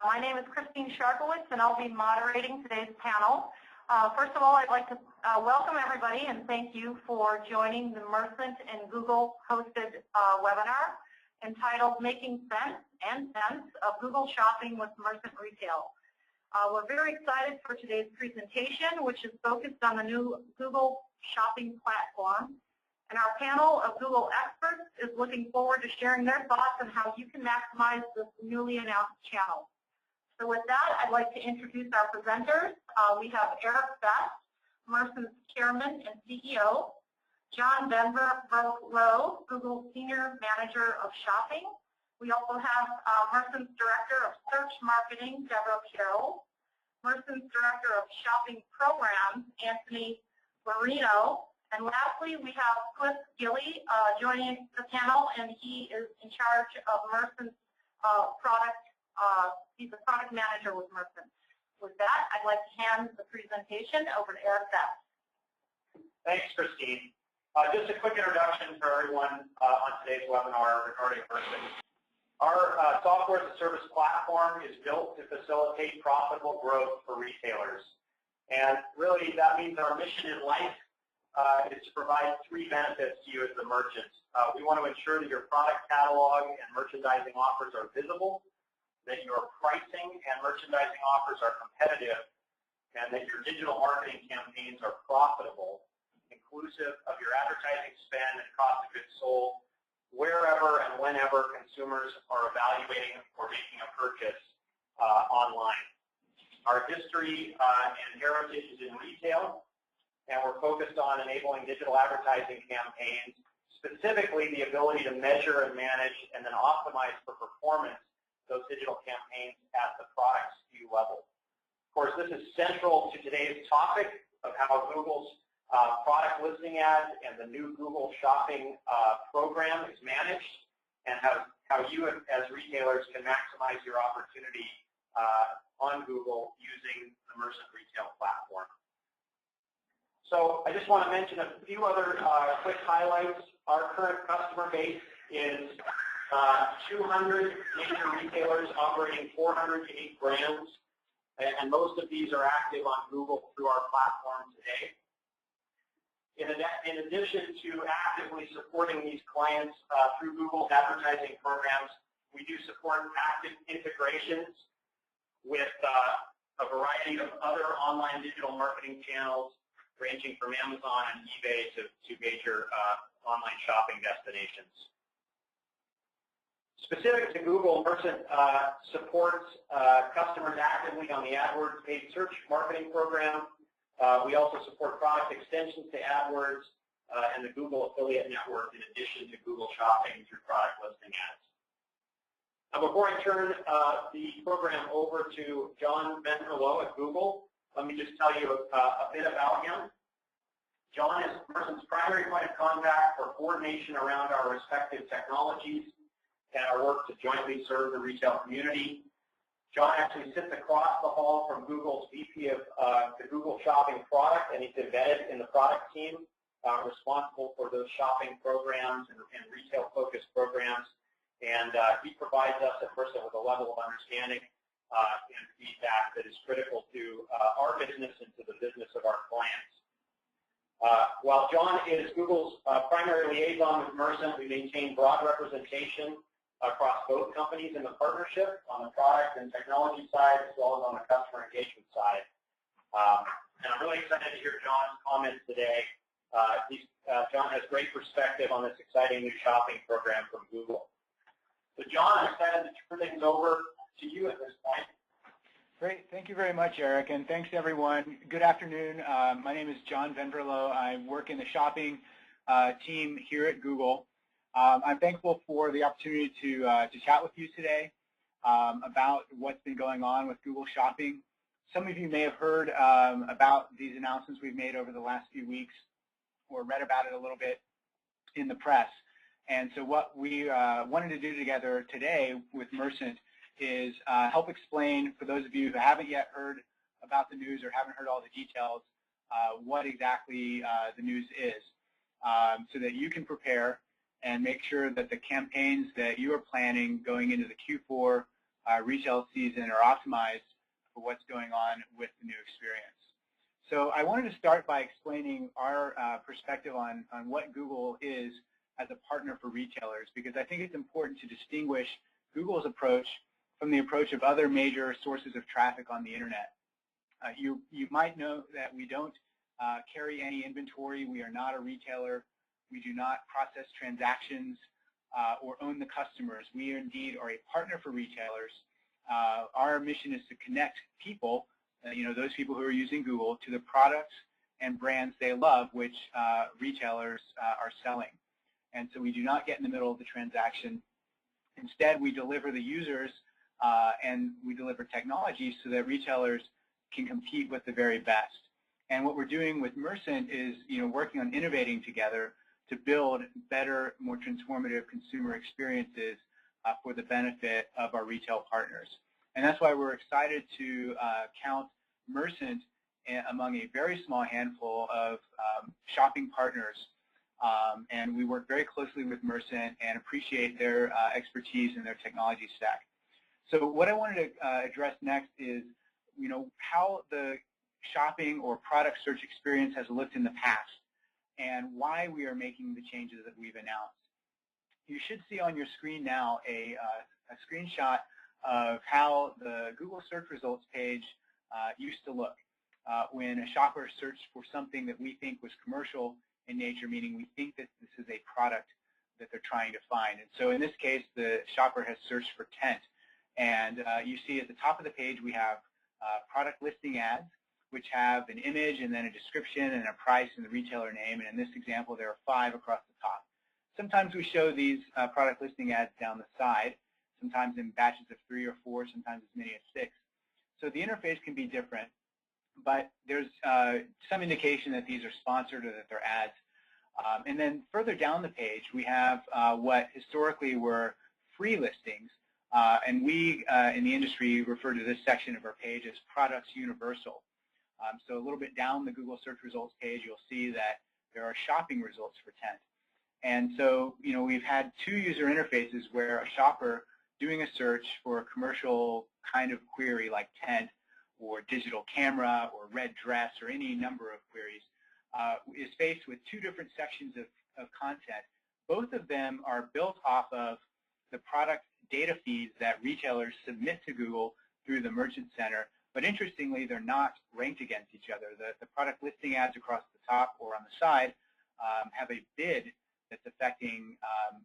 My name is Christine Sharkowitz, and I'll be moderating today's panel. First of all, I'd like to welcome everybody and thank you for joining the Mercent and Google hosted webinar entitled Making Sense of Google Shopping with Mercent Retail. We're very excited for today's presentation, which is focused on the new Google Shopping platform. And our panel of Google experts is looking forward to sharing their thoughts on how you can maximize this newly announced channel. So with that, I'd like to introduce our presenters. We have Eric Best, Mercent's Chairman and CEO, John Venverlow, Google's Senior Manager of Shopping. We also have Mercent's Director of Search Marketing, Deborah Carroll, Mercent's Director of Shopping Programs, Anthony Marino, and lastly, we have Cliff Gilly joining the panel, and he is in charge of Mercent's product. He's a product manager with Mercent. With that, I'd like to hand the presentation over to Eric Best. Thanks, Christine. Just a quick introduction for everyone on today's webinar regarding Mercent. Our software as a service platform is built to facilitate profitable growth for retailers. And really, that means our mission in life is to provide three benefits to you as the merchant. We want to ensure that your product catalog and merchandising offers are visible, that your pricing and merchandising offers are competitive, and that your digital marketing campaigns are profitable, inclusive of your advertising spend and cost of goods sold, wherever and whenever consumers are evaluating or making a purchase online. Our history and heritage is in retail, and we're focused on enabling digital advertising campaigns, specifically the ability to measure and manage and then optimize for performance those digital campaigns at the product SKU level. Of course, this is central to today's topic of how Google's product listing ads and the new Google Shopping program is managed, and how you as retailers can maximize your opportunity on Google using the Mercent Retail platform. So I just want to mention a few other quick highlights. Our current customer base is 200 major retailers operating 408 brands, and most of these are active on Google through our platform today. In addition to actively supporting these clients through Google's advertising programs, we do support active integrations with a variety of other online digital marketing channels, ranging from Amazon and eBay to major online shopping destinations. Specific to Google, Mercent supports customers actively on the AdWords paid search marketing program. We also support product extensions to AdWords and the Google Affiliate Network in addition to Google Shopping through product listing ads. Now, before I turn the program over to John Venverlow at Google, let me just tell you a bit about him. John is Mercent's primary point of contact for coordination around our respective technologies and our work to jointly serve the retail community. John actually sits across the hall from Google's VP of the Google Shopping product, and he's embedded in the product team, responsible for those shopping programs and retail-focused programs. And he provides us at Mercent with a level of understanding and feedback that is critical to our business and to the business of our clients. While John is Google's primary liaison with Mercent, we maintain broad representation across both companies in the partnership on the product and technology side, as well as on the customer engagement side. And I'm really excited to hear John's comments today. John has great perspective on this exciting new shopping program from Google. So John, I'm excited to turn things over to you at this point. Great. Thank you very much, Eric, and thanks to everyone. Good afternoon. My name is John Venverlow. I work in the shopping team here at Google. I'm thankful for the opportunity to chat with you today about what's been going on with Google Shopping. Some of you may have heard about these announcements we've made over the last few weeks or read about it a little bit in the press. And so what we wanted to do together today with Mercent is help explain, for those of you who haven't yet heard about the news or haven't heard all the details, what exactly the news is, so that you can prepare and make sure that the campaigns that you are planning going into the Q4 retail season are optimized for what's going on with the new experience. So I wanted to start by explaining our perspective on what Google is as a partner for retailers, because I think it's important to distinguish Google's approach from the approach of other major sources of traffic on the internet. You might know that we don't carry any inventory. We are not a retailer. We do not process transactions or own the customers. We indeed are a partner for retailers. Our mission is to connect people, those people who are using Google, to the products and brands they love, which retailers are selling. And so we do not get in the middle of the transaction. Instead, we deliver the users and we deliver technology so that retailers can compete with the very best. And what we're doing with Mercent is, working on innovating together to build better, more transformative consumer experiences for the benefit of our retail partners. And that's why we're excited to count Mercent among a very small handful of shopping partners. And we work very closely with Mercent and appreciate their expertise and their technology stack. So what I wanted to address next is, how the shopping or product search experience has looked in the past and why we are making the changes that we've announced. You should see on your screen now a screenshot of how the Google search results page used to look when a shopper searched for something that we think was commercial in nature, meaning we think that this is a product that they're trying to find. And so in this case, the shopper has searched for tent. And you see at the top of the page we have product listing ads, which have an image and then a description and a price and the retailer name. And in this example, there are 5 across the top. Sometimes we show these product listing ads down the side, sometimes in batches of 3 or 4, sometimes as many as 6. So the interface can be different, but there's some indication that these are sponsored or that they're ads. And then further down the page, we have what historically were free listings. And we, in the industry, refer to this section of our page as products universal. So a little bit down the Google search results page, you'll see that there are shopping results for tent. And so, we've had 2 user interfaces where a shopper doing a search for a commercial kind of query like tent or digital camera or red dress or any number of queries is faced with 2 different sections of content. Both of them are built off of the product data feeds that retailers submit to Google through the Merchant Center. But interestingly, they're not ranked against each other. The product listing ads across the top or on the side have a bid that's affecting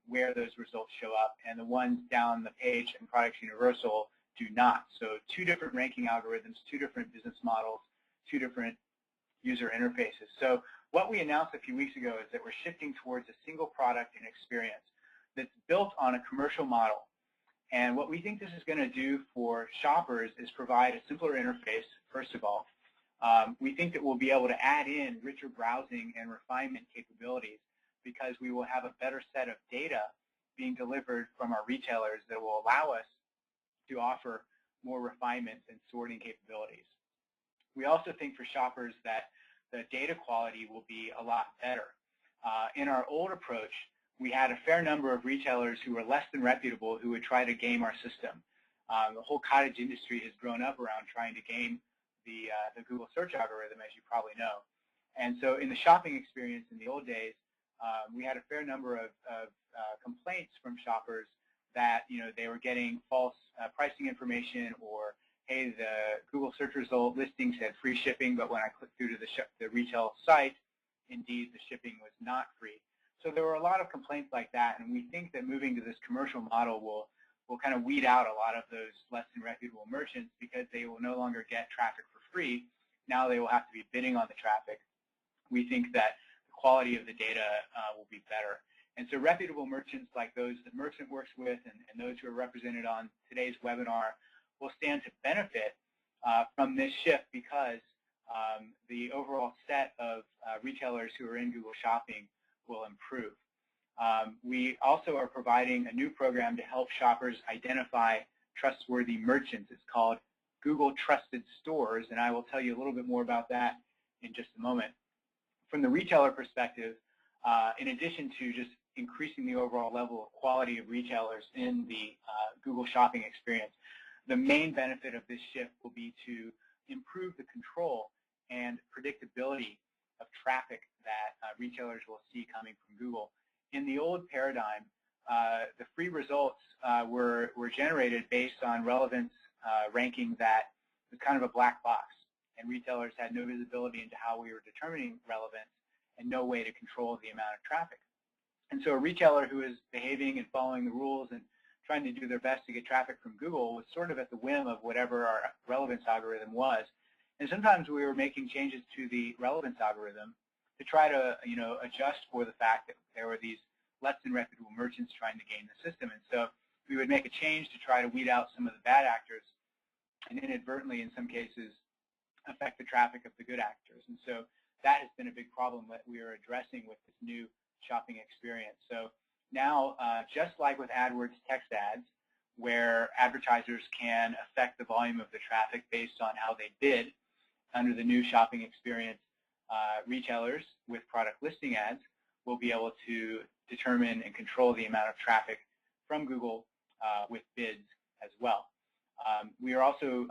where those results show up, and the ones down the page in Products Universal do not. So 2 different ranking algorithms, 2 different business models, 2 different user interfaces. So what we announced a few weeks ago is that we're shifting towards a single product and experience that's built on a commercial model. And what we think this is going to do for shoppers is provide a simpler interface, first of all. We think that we'll be able to add in richer browsing and refinement capabilities because we will have a better set of data being delivered from our retailers that will allow us to offer more refinements and sorting capabilities. We also think for shoppers that the data quality will be a lot better. In our old approach, we had a fair number of retailers who were less than reputable who would try to game our system. The whole cottage industry has grown up around trying to game the Google search algorithm, as you probably know. And so in the shopping experience in the old days, we had a fair number of complaints from shoppers that they were getting false pricing information, or hey, the Google search result listing said free shipping, but when I clicked through to the retail site, indeed the shipping was not free. So there were a lot of complaints like that, and we think that moving to this commercial model will kind of weed out a lot of those less than reputable merchants because they will no longer get traffic for free. Now they will have to be bidding on the traffic. We think that the quality of the data will be better. And so reputable merchants like those that Mercent works with and those who are represented on today's webinar will stand to benefit from this shift because the overall set of retailers who are in Google Shopping will improve. We also are providing a new program to help shoppers identify trustworthy merchants. It's called Google Trusted Stores, and I will tell you a little bit more about that in just a moment. From the retailer perspective, in addition to just increasing the overall level of quality of retailers in the Google Shopping experience, the main benefit of this shift will be to improve the control and predictability of traffic that retailers will see coming from Google. In the old paradigm, the free results were generated based on relevance ranking that was kind of a black box, and retailers had no visibility into how we were determining relevance and no way to control the amount of traffic. And so a retailer who is behaving and following the rules and trying to do their best to get traffic from Google was sort of at the whim of whatever our relevance algorithm was. And sometimes we were making changes to the relevance algorithm to try to, adjust for the fact that there were these less than reputable merchants trying to game the system. And so we would make a change to try to weed out some of the bad actors and inadvertently, in some cases, affect the traffic of the good actors. And so that has been a big problem that we are addressing with this new shopping experience. So now, just like with AdWords text ads, where advertisers can affect the volume of the traffic based on how they bid, under the new shopping experience, retailers with product listing ads will be able to determine and control the amount of traffic from Google with bids as well. We are also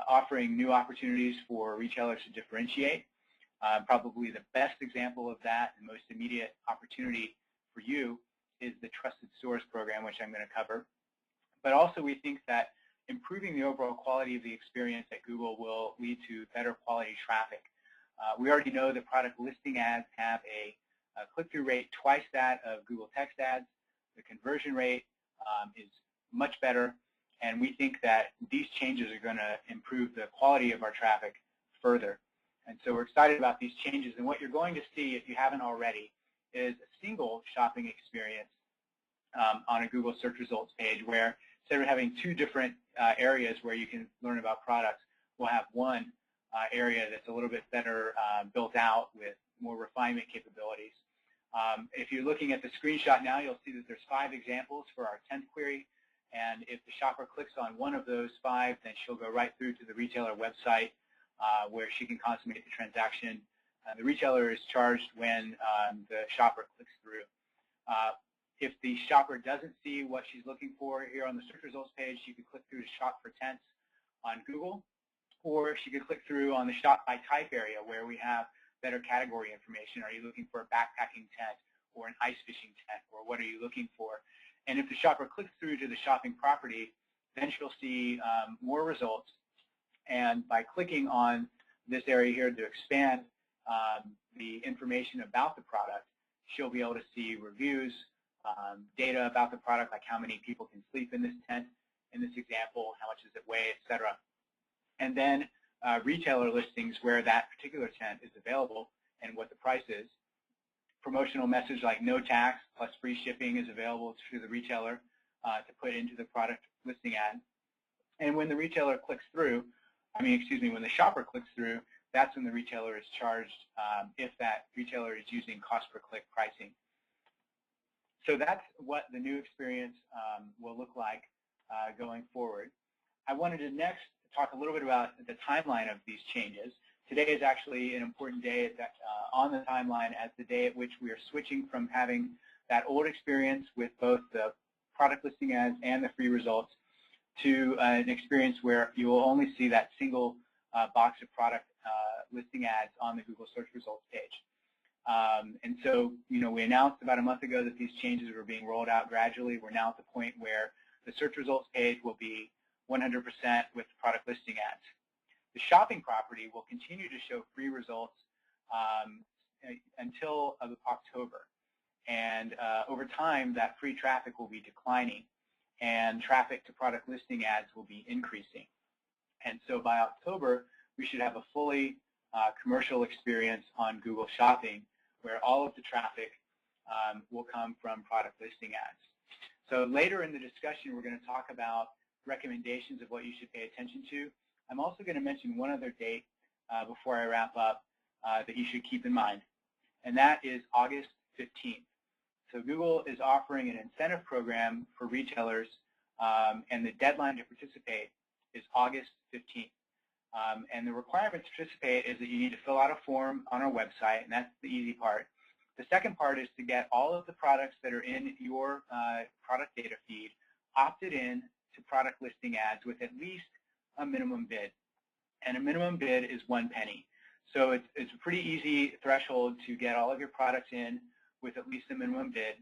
offering new opportunities for retailers to differentiate. Probably the best example of that and most immediate opportunity for you is the Trusted Source program, which I'm going to cover. But also we think that improving the overall quality of the experience at Google will lead to better quality traffic. We already know that product listing ads have a click-through rate twice that of Google text ads. The conversion rate is much better, and we think that these changes are going to improve the quality of our traffic further. And so we're excited about these changes, and what you're going to see, if you haven't already, is a single shopping experience on a Google search results page where instead of having two different areas where you can learn about products, we'll have one area that's a little bit better built out with more refinement capabilities. If you're looking at the screenshot now, you'll see that there's 5 examples for our 10th query, and if the shopper clicks on one of those 5, then she'll go right through to the retailer website where she can consummate the transaction. The retailer is charged when the shopper clicks through. If the shopper doesn't see what she's looking for here on the search results page, she could click through to shop for tents on Google, or she could click through on the shop by type area where we have better category information. Are you looking for a backpacking tent or an ice fishing tent, or what are you looking for? And if the shopper clicks through to the shopping property, then she'll see more results. And by clicking on this area here to expand the information about the product, she'll be able to see reviews, data about the product, like how many people can sleep in this tent, in this example, how much does it weigh, etc. And then retailer listings where that particular tent is available and what the price is. Promotional message like no tax plus free shipping is available to the retailer to put into the product listing ad. And when the retailer clicks through, when the shopper clicks through, that's when the retailer is charged if that retailer is using cost per click pricing. So that's what the new experience will look like going forward. I wanted to next talk a little bit about the timeline of these changes. Today is actually an important day on the timeline as the day at which we are switching from having that old experience with both the product listing ads and the free results to an experience where you will only see that single box of product listing ads on the Google search results page. And so, we announced about a month ago that these changes were being rolled out gradually. We're now at the point where the search results page will be 100% with product listing ads. The shopping property will continue to show free results until October. And over time, that free traffic will be declining, and traffic to product listing ads will be increasing. And so by October, we should have a fully commercial experience on Google Shopping where all of the traffic will come from product listing ads. So later in the discussion, we're going to talk about recommendations of what you should pay attention to. I'm also going to mention one other date before I wrap up that you should keep in mind, and that is August 15th. So Google is offering an incentive program for retailers, and the deadline to participate is August 15th. And the requirement to participate is that you need to fill out a form on our website, and that's the easy part. The second part is to get all of the products that are in your product data feed opted in to product listing ads with at least a minimum bid. And a minimum bid is 1 penny. So it's a pretty easy threshold to get all of your products in with at least a minimum bid.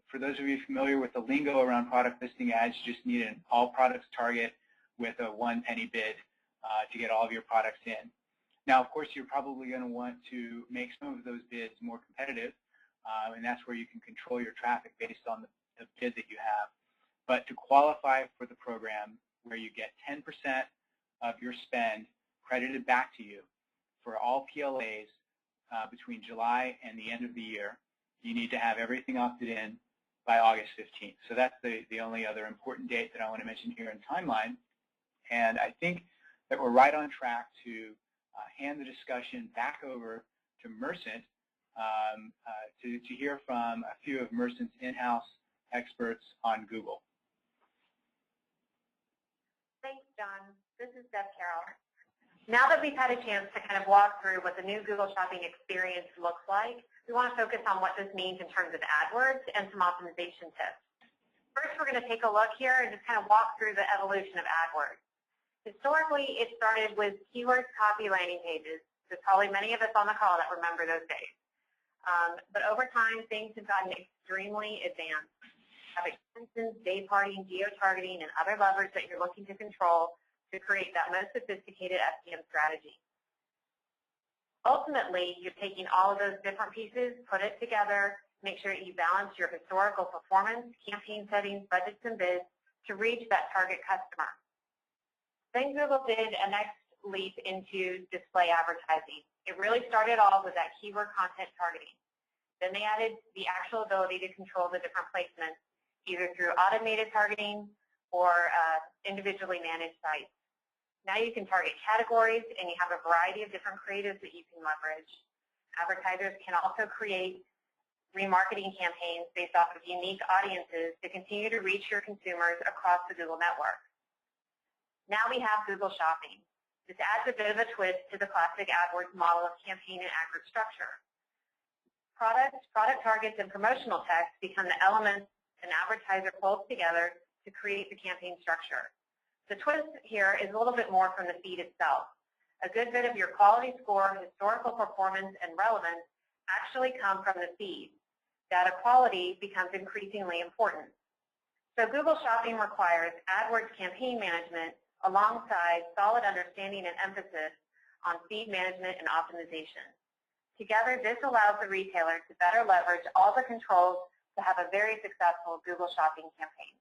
For those of you familiar with the lingo around product listing ads, you just need an all products target with a 1 penny bid to get all of your products in. Now, of course, you're probably going to want to make some of those bids more competitive, and that's where you can control your traffic based on the bid that you have. But to qualify for the program where you get 10% of your spend credited back to you for all PLAs between July and the end of the year, you need to have everything opted in by August 15th. So that's the only other important date that I want to mention here in timeline. And I think that we're right on track to hand the discussion back over to Mercent to hear from a few of Mercent's in-house experts on Google. Thanks, John. This is Deb Carroll. Now that we've had a chance to kind of walk through what the new Google Shopping experience looks like, we want to focus on what this means in terms of AdWords and some optimization tips. First, we're going to take a look here and just kind of walk through the evolution of AdWords. Historically, it started with keywords copy landing pages. There's probably many of us on the call that remember those days. But over time, things have gotten extremely advanced. You have extensions, day parting, geo-targeting, and other levers that you're looking to control to create that most sophisticated SEM strategy. Ultimately, you're taking all of those different pieces, put it together, make sure that you balance your historical performance, campaign settings, budgets, and bids to reach that target customer. Then Google did a next leap into display advertising. It really started all with that keyword content targeting. Then they added the actual ability to control the different placements, either through automated targeting or individually managed sites. Now you can target categories, and you have a variety of different creatives that you can leverage. Advertisers can also create remarketing campaigns based off of unique audiences to continue to reach your consumers across the Google network. Now we have Google Shopping. This adds a bit of a twist to the classic AdWords model of campaign and ad group structure. Product targets, and promotional text become the elements an advertiser pulls together to create the campaign structure. The twist here is a little bit more from the feed itself. A good bit of your quality score, historical performance, and relevance actually come from the feed. Data quality becomes increasingly important. So Google Shopping requires AdWords campaign management alongside solid understanding and emphasis on feed management and optimization. Together, this allows the retailer to better leverage all the controls to have a very successful Google Shopping campaign.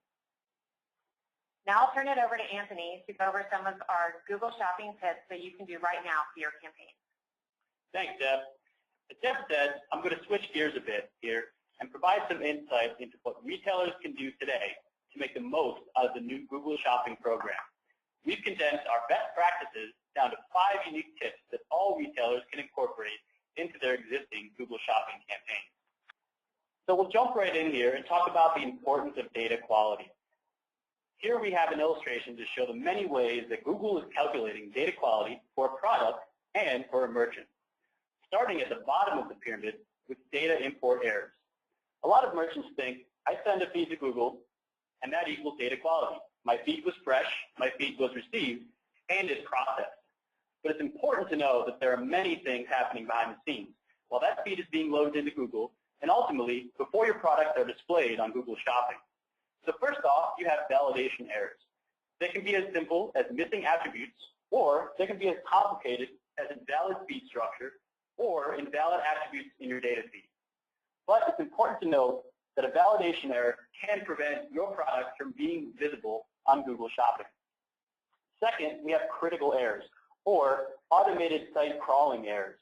Now I'll turn it over to Anthony to go over some of our Google Shopping tips that you can do right now for your campaign. Thanks, Deb. As Deb said, I'm going to switch gears a bit here and provide some insight into what retailers can do today to make the most out of the new Google Shopping program. We've condensed our best practices down to 5 unique tips that all retailers can incorporate into their existing Google Shopping campaigns. So we'll jump right in here and talk about the importance of data quality. Here we have an illustration to show the many ways that Google is calculating data quality for a product and for a merchant. Starting at the bottom of the pyramid with data import errors. A lot of merchants think, I send a feed to Google, and that equals data quality. My feed was fresh, my feed was received, and it's processed. But it's important to know that there are many things happening behind the scenes while that feed is being loaded into Google, and ultimately before your products are displayed on Google Shopping. So first off, you have validation errors. They can be as simple as missing attributes, or they can be as complicated as invalid feed structure or invalid attributes in your data feed. But it's important to note that a validation error can prevent your product from being visible on Google Shopping. Second, we have critical errors, or automated site crawling errors.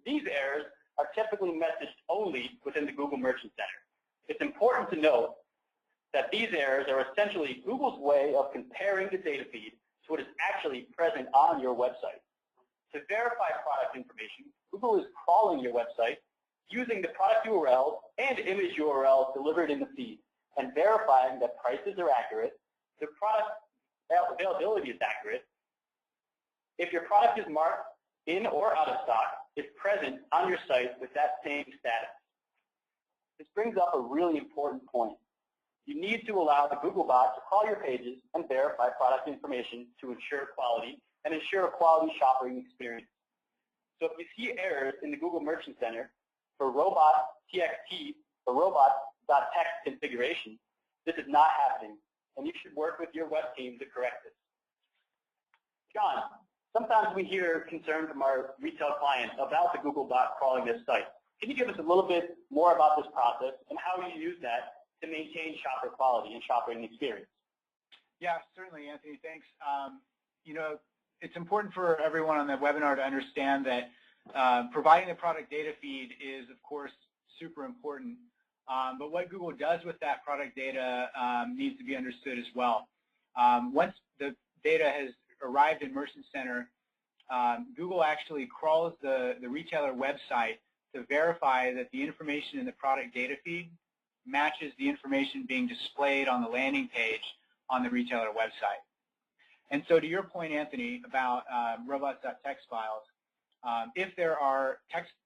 These errors are typically messaged only within the Google Merchant Center. It's important to note that these errors are essentially Google's way of comparing the data feed to what is actually present on your website. To verify product information, Google is crawling your website using the product URL and image URL delivered in the feed and verifying that prices are accurate, the product availability is accurate. If your product is marked in or out of stock, it's present on your site with that same status. This brings up a really important point. You need to allow the Google bot to crawl your pages and verify product information to ensure quality and ensure a quality shopping experience. So if you see errors in the Google Merchant Center for robot.txt or robot.text configuration, this is not happening, and you should work with your web team to correct this. John, sometimes we hear concern from our retail clients about the Google bot crawling their site. Can you give us a little bit more about this process and how you use that to maintain shopper quality and shopping experience? Yeah, certainly, Anthony. Thanks. It's important for everyone on the webinar to understand that providing the product data feed is, of course, super important. But what Google does with that product data needs to be understood as well. Once the data has arrived in Mercent Center, Google actually crawls the retailer website to verify that the information in the product data feed matches the information being displayed on the landing page on the retailer website. And so to your point, Anthony, about robots.txt files, if there are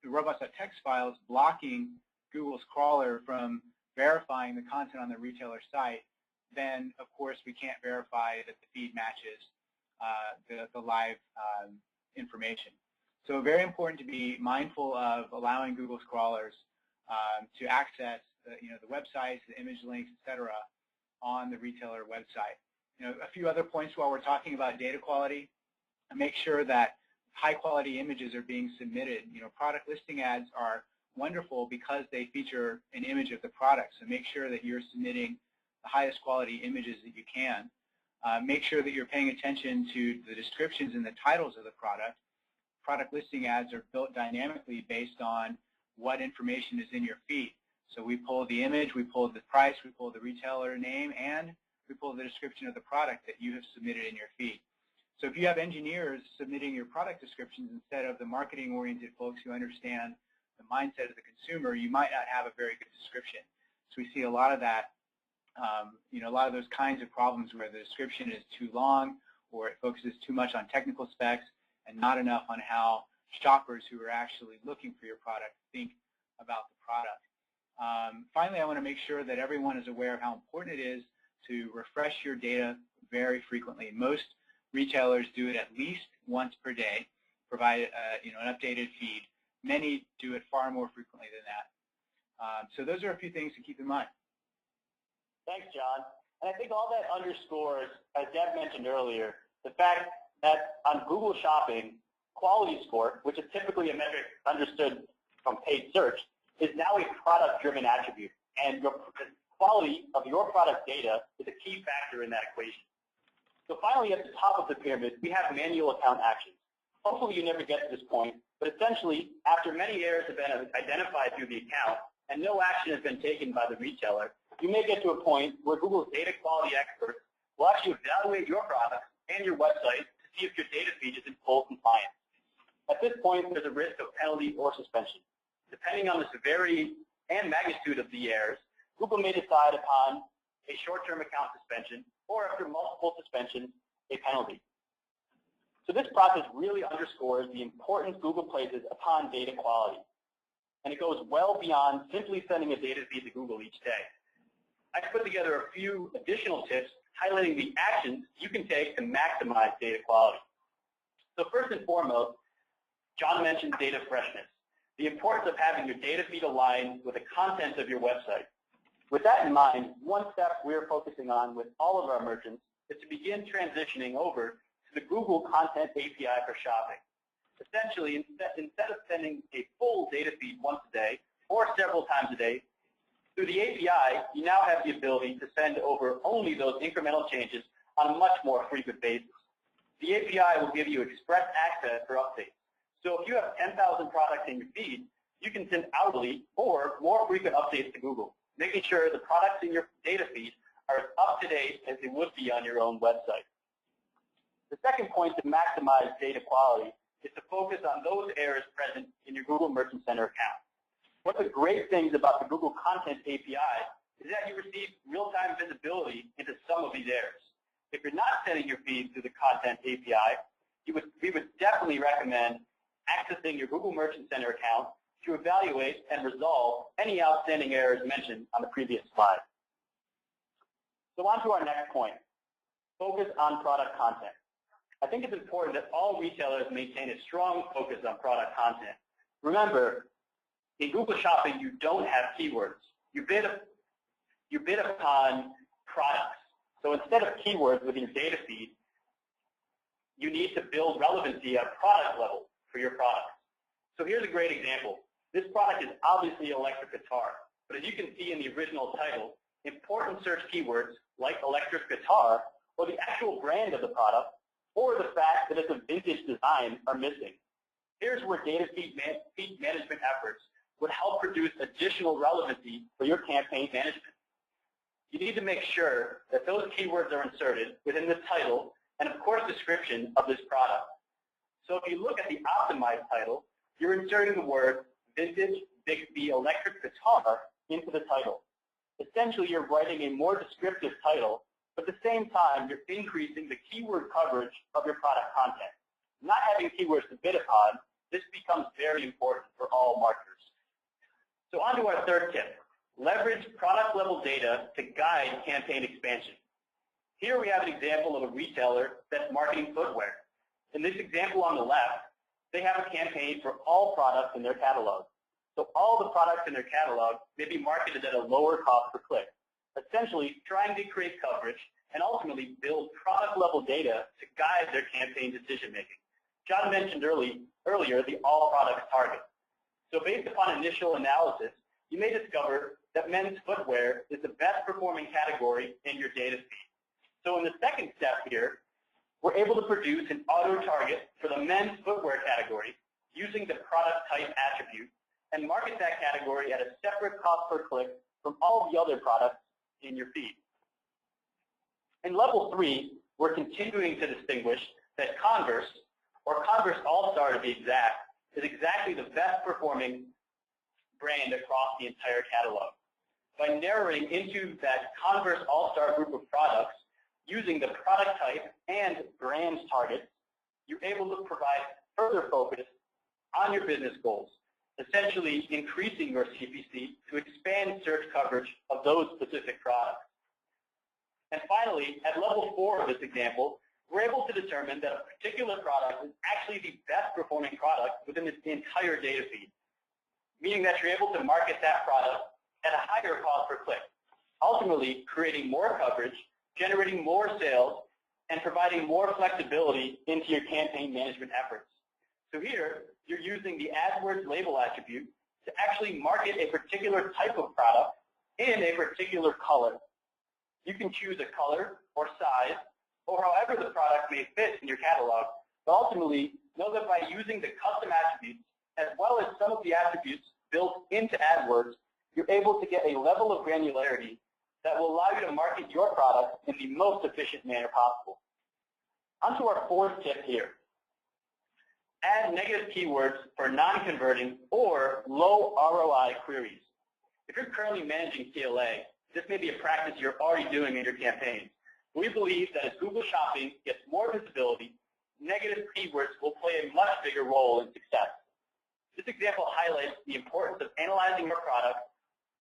robots.txt files blocking Google's crawler from verifying the content on the retailer site, then of course we can't verify that the feed matches the live information. So very important to be mindful of allowing Google's crawlers to access the websites, the image links, etc., on the retailer website. A few other points while we're talking about data quality. Make sure that high-quality images are being submitted. Product listing ads are wonderful because they feature an image of the product. So make sure that you're submitting the highest quality images that you can. Make sure that you're paying attention to the descriptions and the titles of the product. Product listing ads are built dynamically based on what information is in your feed. So we pull the image, we pull the price, we pull the retailer name, and we pull the description of the product that you have submitted in your feed. So if you have engineers submitting your product descriptions instead of the marketing-oriented folks who understand the mindset of the consumer, you might not have a very good description. So we see a lot of that, a lot of those kinds of problems where the description is too long or it focuses too much on technical specs and not enough on how shoppers who are actually looking for your product think about the product. Finally, I want to make sure that everyone is aware of how important it is to refresh your data very frequently. Most retailers do it at least once per day, provide an updated feed. Many do it far more frequently than that. So those are a few things to keep in mind. Thanks, John. And I think all that underscores, as Deb mentioned earlier, the fact that on Google Shopping, quality score, which is typically a metric understood from paid search, is now a product-driven attribute. And the quality of your product data is a key factor in that equation. So finally, at the top of the pyramid, we have manual account actions. Hopefully you never get to this point, but essentially, after many errors have been identified through the account and no action has been taken by the retailer, you may get to a point where Google's data quality experts will actually evaluate your product and your website to see if your data feed is in full compliance. At this point, there's a risk of penalty or suspension. Depending on the severity and magnitude of the errors, Google may decide upon a short-term account suspension or, after multiple suspensions, a penalty. So this process really underscores the importance Google places upon data quality. And it goes well beyond simply sending a data feed to Google each day. I've put together a few additional tips highlighting the actions you can take to maximize data quality. So first and foremost, John mentioned data freshness, the importance of having your data feed aligned with the content of your website. With that in mind, one step we're focusing on with all of our merchants is to begin transitioning over to the Google Content API for shopping. Essentially, instead of sending a full data feed once a day or several times a day, through the API, you now have the ability to send over only those incremental changes on a much more frequent basis. The API will give you express access for updates. So if you have 10,000 products in your feed, you can send hourly or more frequent updates to Google, making sure the products in your data feed are as up to date as they would be on your own website. The second point to maximize data quality is to focus on those errors present in your Google Merchant Center account. One of the great things about the Google Content API is that you receive real-time visibility into some of these errors. If you're not sending your feed through the Content API, we would definitely recommend accessing your Google Merchant Center account to evaluate and resolve any outstanding errors mentioned on the previous slide. So on to our next point, focus on product content. I think it's important that all retailers maintain a strong focus on product content. Remember, in Google Shopping, you don't have keywords. You bid upon products. So instead of keywords within your data feed, you need to build relevancy at product level for your product. So here's a great example. This product is obviously an electric guitar, but as you can see in the original title, important search keywords like electric guitar or the actual brand of the product or the fact that it's a vintage design are missing. Here's where data feed management efforts would help produce additional relevancy for your campaign management. You need to make sure that those keywords are inserted within the title and, of course, description of this product. So if you look at the optimized title, you're inserting the word vintage Bixby electric guitar into the title. Essentially, you're writing a more descriptive title, but at the same time, you're increasing the keyword coverage of your product content. Not having keywords to bid upon, this becomes very important for all marketers. So on to our third tip, leverage product-level data to guide campaign expansion. Here we have an example of a retailer that's marketing footwear. In this example on the left, they have a campaign for all products in their catalog. So all the products in their catalog may be marketed at a lower cost per click, essentially trying to create coverage and ultimately build product-level data to guide their campaign decision-making. John mentioned earlier the all products target. So based upon initial analysis, you may discover that men's footwear is the best performing category in your data feed. So in the second step here, we're able to produce an auto target for the men's footwear category using the product type attribute and market that category at a separate cost per click from all the other products in your feed. In level 3, we're continuing to distinguish that Converse, or Converse All-Star to be exact, is exactly the best performing brand across the entire catalog. By narrowing into that Converse All-Star group of products, using the product type and brand targets, you're able to provide further focus on your business goals, essentially increasing your CPC to expand search coverage of those specific products. And finally, at level 4 of this example, we're able to determine that a particular product is actually the best performing product within the entire data feed, meaning that you're able to market that product at a higher cost per click, ultimately creating more coverage, generating more sales, and providing more flexibility into your campaign management efforts. So here, you're using the AdWords label attribute to actually market a particular type of product in a particular color. You can choose a color or size or however the product may fit in your catalog, but ultimately know that by using the custom attributes as well as some of the attributes built into AdWords, you're able to get a level of granularity that will allow you to market your product in the most efficient manner possible. On to our fourth tip here. Add negative keywords for non-converting or low ROI queries. If you're currently managing CLA, this may be a practice you're already doing in your campaigns. We believe that as Google Shopping gets more visibility, negative keywords will play a much bigger role in success. This example highlights the importance of analyzing your product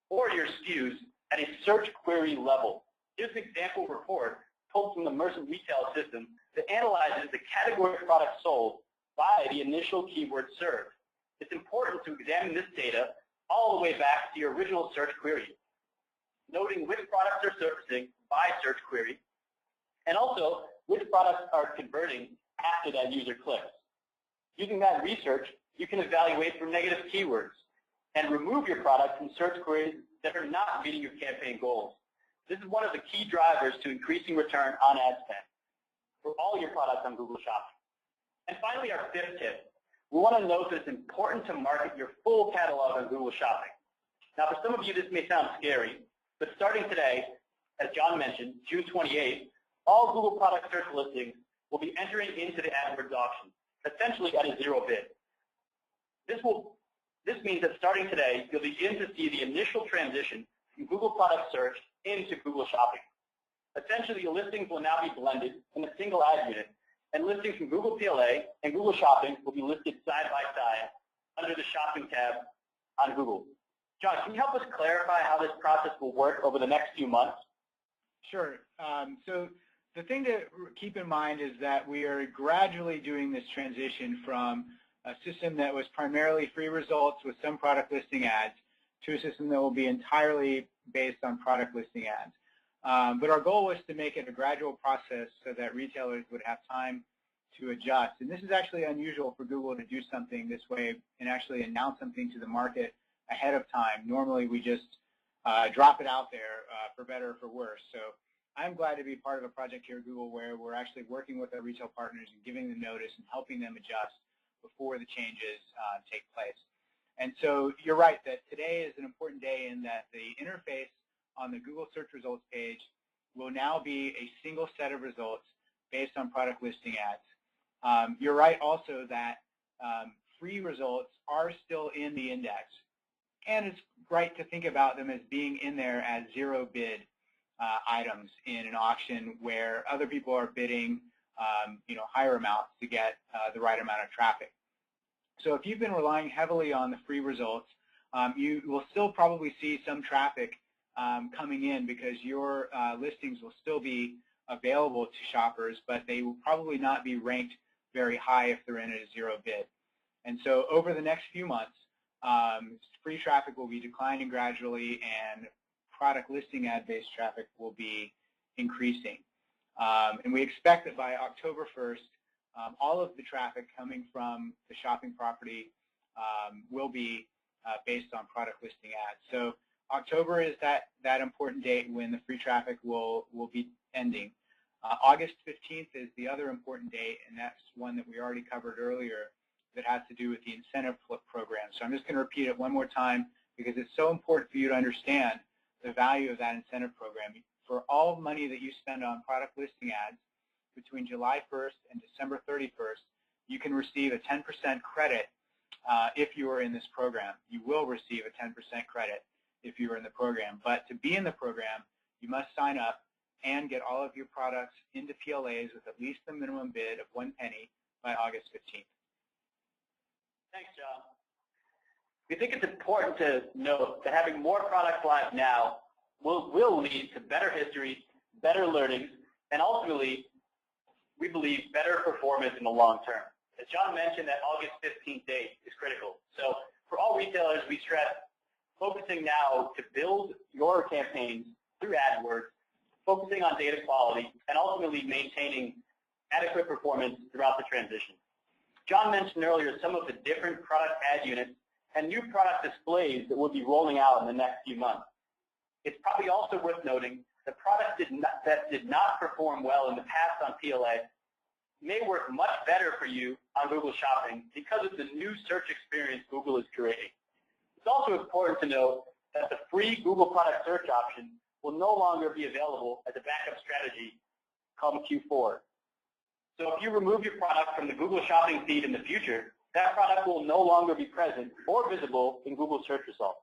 or your SKUs at a search query level. Here's an example report pulled from the Mercent retail system that analyzes the category of products sold by the initial keyword served. It's important to examine this data all the way back to your original search query, noting which products are surfacing by search query, and also which products are converting after that user clicks. Using that research, you can evaluate for negative keywords and remove your product from search queries that are not meeting your campaign goals. This is one of the key drivers to increasing return on ad spend for all your products on Google Shopping. And finally, our fifth tip. We want to note that it's important to market your full catalog on Google Shopping. Now, for some of you, this may sound scary, but starting today, as John mentioned, June 28th, all Google product search listings will be entering into the AdWords auction, essentially at a zero bid. This means that starting today, you'll begin to see the initial transition from Google product search into Google Shopping. Essentially, your listings will now be blended in a single ad unit, and listings from Google PLA and Google Shopping will be listed side by side under the Shopping tab on Google. John, can you help us clarify how this process will work over the next few months? Sure. So the thing to keep in mind is that we are gradually doing this transition from a system that was primarily free results with some product listing ads to a system that will be entirely based on product listing ads. But our goal was to make it a gradual process so that retailers would have time to adjust. And this is actually unusual for Google to do something this way and actually announce something to the market ahead of time. Normally we just drop it out there for better or for worse. So I'm glad to be part of a project here at Google where we're actually working with our retail partners and giving them notice and helping them adjust before the changes take place. And so you're right that today is an important day in that the interface on the Google search results page will now be a single set of results based on product listing ads. You're right also that free results are still in the index. And it's right to think about them as being in there as zero bid items in an auction where other people are bidding higher amounts to get the right amount of traffic. So if you've been relying heavily on the free results, you will still probably see some traffic coming in because your listings will still be available to shoppers, but they will probably not be ranked very high if they're in a zero bid. And so over the next few months, free traffic will be declining gradually and product listing ad-based traffic will be increasing. And we expect that by October 1st, all of the traffic coming from the shopping property will be based on product listing ads. So October is that important date when the free traffic will be ending. August 15th is the other important date, and that's one that we already covered earlier that has to do with the incentive program. So I'm just going to repeat it one more time because it's so important for you to understand the value of that incentive program. For all money that you spend on product listing ads between July 1st and December 31st, you can receive a 10% credit if you are in this program. You will receive a 10% credit if you are in the program. But to be in the program, you must sign up and get all of your products into PLAs with at least the minimum bid of 1 penny by August 15th. Thanks, John. We think it's important to note that having more products live now will lead to better history, better learnings, and ultimately, we believe, better performance in the long term. As John mentioned, that August 15th date is critical. So for all retailers, we stress focusing now to build your campaigns through AdWords, focusing on data quality, and ultimately maintaining adequate performance throughout the transition. John mentioned earlier some of the different product ad units and new product displays that will be rolling out in the next few months. It's probably also worth noting the products that did not perform well in the past on PLA may work much better for you on Google Shopping because of the new search experience Google is creating. It's also important to note that the free Google product search option will no longer be available as a backup strategy come Q4. So if you remove your product from the Google Shopping feed in the future, that product will no longer be present or visible in Google search results.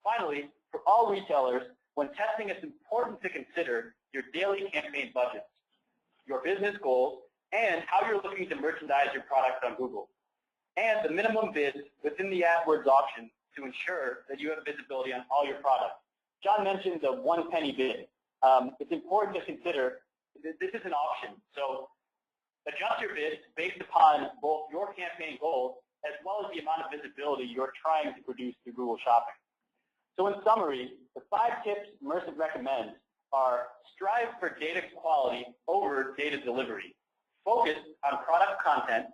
Finally, for all retailers, when testing, it's important to consider your daily campaign budgets, your business goals, and how you're looking to merchandise your products on Google, and the minimum bids within the AdWords auction to ensure that you have visibility on all your products. John mentioned the 1 penny bid. It's important to consider this is an auction, so adjust your bids based upon both your campaign goals as well as the amount of visibility you're trying to produce through Google Shopping. So in summary, the 5 tips Mercent recommends are strive for data quality over data delivery, focus on product content,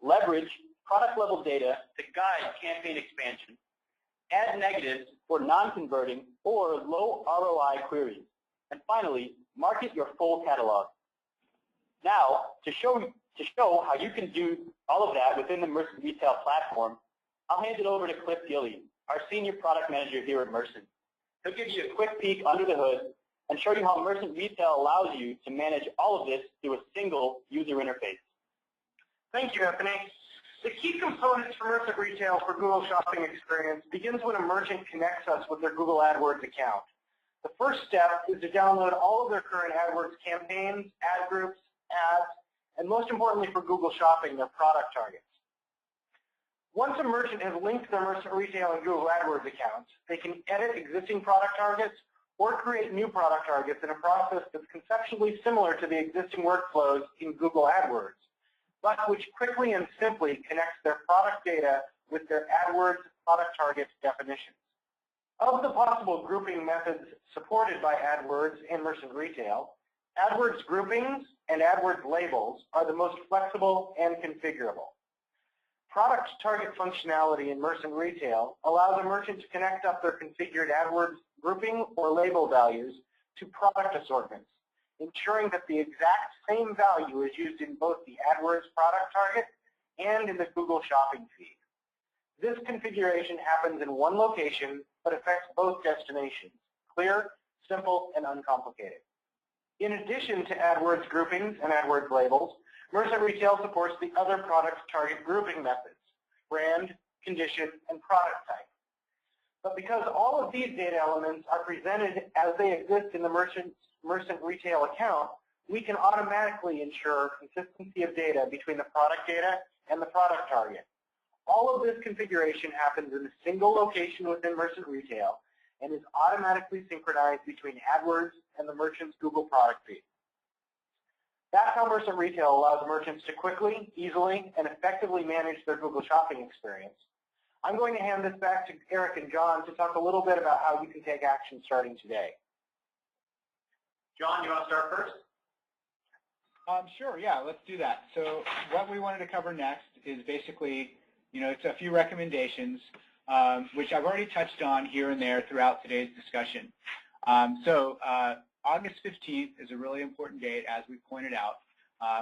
leverage product-level data to guide campaign expansion, add negatives for non-converting or low ROI queries, and finally, market your full catalog. Now, to show how you can do all of that within the Mercent Retail platform, I'll hand it over to Cliff Gillian, our Senior Product Manager here at Mercent. He'll give you a quick peek under the hood and show you how Mercent Retail allows you to manage all of this through a single user interface. Thank you, Anthony. The key components for Mercent Retail for Google Shopping experience begins when a merchant connects us with their Google AdWords account. The first step is to download all of their current AdWords campaigns, ad groups, ads, and most importantly for Google Shopping, their product targets. Once a merchant has linked their Mercent Retail and Google AdWords accounts, they can edit existing product targets or create new product targets in a process that's conceptually similar to the existing workflows in Google AdWords, but which quickly and simply connects their product data with their AdWords product target definitions. Of the possible grouping methods supported by AdWords and Mercent Retail, AdWords groupings and AdWords labels are the most flexible and configurable. Product target functionality in Mercent Retail allows a merchant to connect up their configured AdWords grouping or label values to product assortments, ensuring that the exact same value is used in both the AdWords product target and in the Google Shopping feed. This configuration happens in one location, but affects both destinations. Clear, simple, and uncomplicated. In addition to AdWords groupings and AdWords labels, Mercent Retail supports the other product target grouping methods: brand, condition, and product type. But because all of these data elements are presented as they exist in the Mercent Retail account, we can automatically ensure consistency of data between the product data and the product target. All of this configuration happens in a single location within Mercent Retail and is automatically synchronized between AdWords and the merchant's Google product feed. That's how Mercent Retail allows merchants to quickly, easily, and effectively manage their Google Shopping experience. I'm going to hand this back to Eric and John to talk a little bit about how you can take action starting today. John, you want to start first? Sure, yeah, let's do that. So what we wanted to cover next is basically, it's a few recommendations, which I've already touched on here and there throughout today's discussion. August 15th is a really important date, as we pointed out,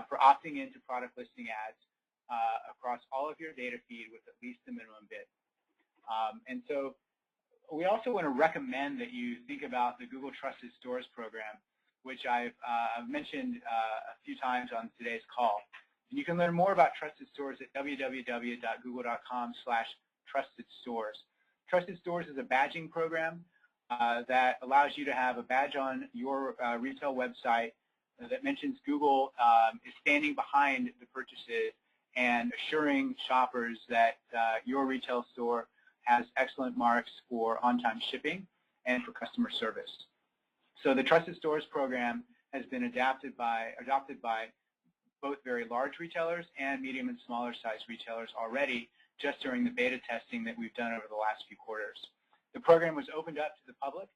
for opting into product listing ads across all of your data feed with at least the minimum bid. And so we also want to recommend that you think about the Google Trusted Stores program, which I've mentioned a few times on today's call. And you can learn more about Trusted Stores at www.google.com/trustedstores. Trusted Stores is a badging program that allows you to have a badge on your retail website that mentions Google is standing behind the purchases and assuring shoppers that your retail store has excellent marks for on-time shipping and for customer service. So the Trusted Stores program has been adopted by both very large retailers and medium and smaller sized retailers already, just during the beta testing that we've done over the last few quarters. The program was opened up to the public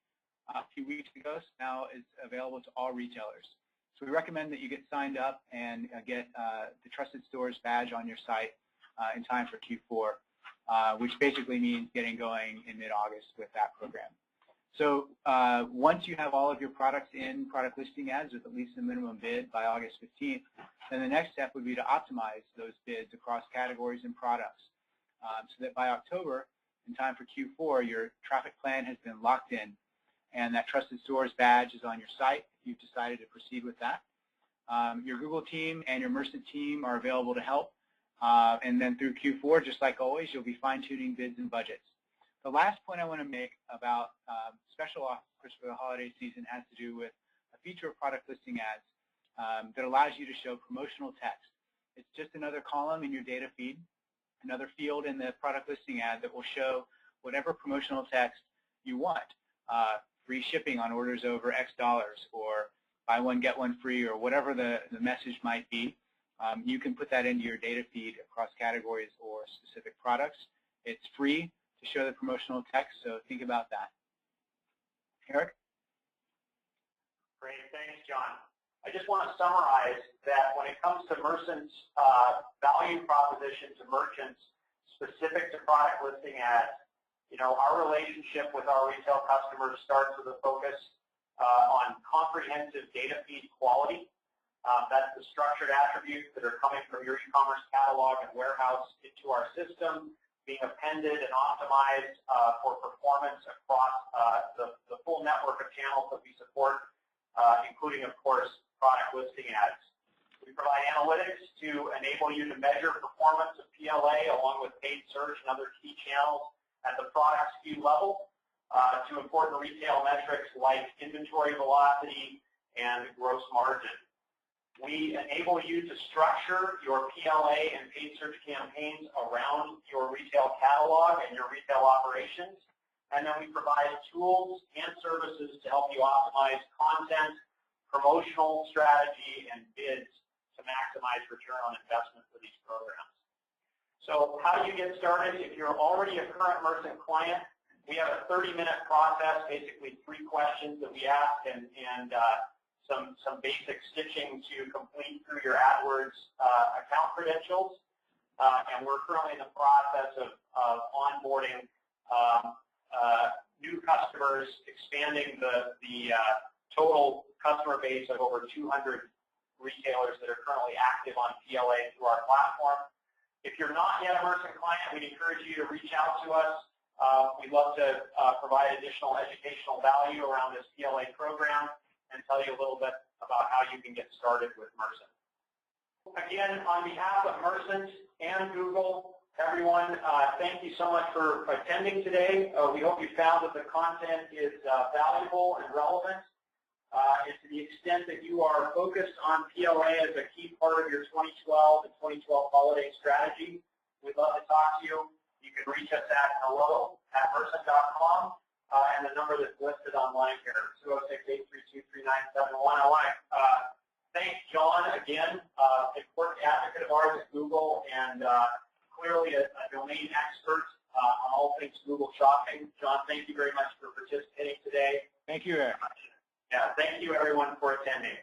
a few weeks ago, so now it's available to all retailers. So we recommend that you get signed up and get the Trusted Stores badge on your site in time for Q4, which basically means getting going in mid-August with that program. So once you have all of your products in product listing ads with at least a minimum bid by August 15th, then the next step would be to optimize those bids across categories and products so that by October, in time for Q4, your traffic plan has been locked in and that Trusted Stores badge is on your site if you've decided to proceed with that. Your Google team and your Mercent team are available to help. And then through Q4, just like always, you'll be fine-tuning bids and budgets. The last point I want to make about special offers for the holiday season has to do with a feature of product listing ads that allows you to show promotional text. It's just another column in your data feed, another field in the product listing ad that will show whatever promotional text you want. Free shipping on orders over X dollars, or buy one, get one free, or whatever the message might be. You can put that into your data feed across categories or specific products. It's free to show the promotional text, so think about that. Eric? Great, thanks, John. I just want to summarize that when it comes to Mercent's value proposition to merchants specific to product listing ads, our relationship with our retail customers starts with a focus on comprehensive data feed quality. That's the structured attributes that are coming from your e-commerce catalog and warehouse into our system, being appended and optimized for performance across the full network of channels that we support, including, of course, product listing ads. We provide analytics to enable you to measure performance of PLA along with paid search and other key channels at the product SKU level to important retail metrics like inventory velocity and gross margin. We enable you to structure your PLA and paid search campaigns around your retail catalog and your retail operations and then we provide tools and services to help you optimize content, promotional strategy, and bids to maximize return on investment for these programs. So how do you get started? If you're already a current Mercent client, we have a 30-minute process, basically 3 questions that we ask and some basic stitching to complete through your AdWords account credentials. And we're currently in the process of onboarding new customers, expanding the total customer base of over 200 retailers that are currently active on PLA through our platform. If you're not yet a Mercent client, we'd encourage you to reach out to us. We'd love to provide additional educational value around this PLA program and tell you a little bit about how you can get started with Mercent. Again, on behalf of Mercent and Google, everyone, thank you so much for attending today. We hope you found that the content is valuable and relevant. And to the extent that you are focused on PLA as a key part of your 2012 and 2012 holiday strategy, we'd love to talk to you. You can reach us at hello@mercent.com and the number that's listed online here, 206-832-3971. I want to thank John again, important advocate of ours at Google, and clearly a domain expert on all things Google shopping. John, thank you very much for participating today. Thank you, Eric. Yeah, thank you everyone for attending.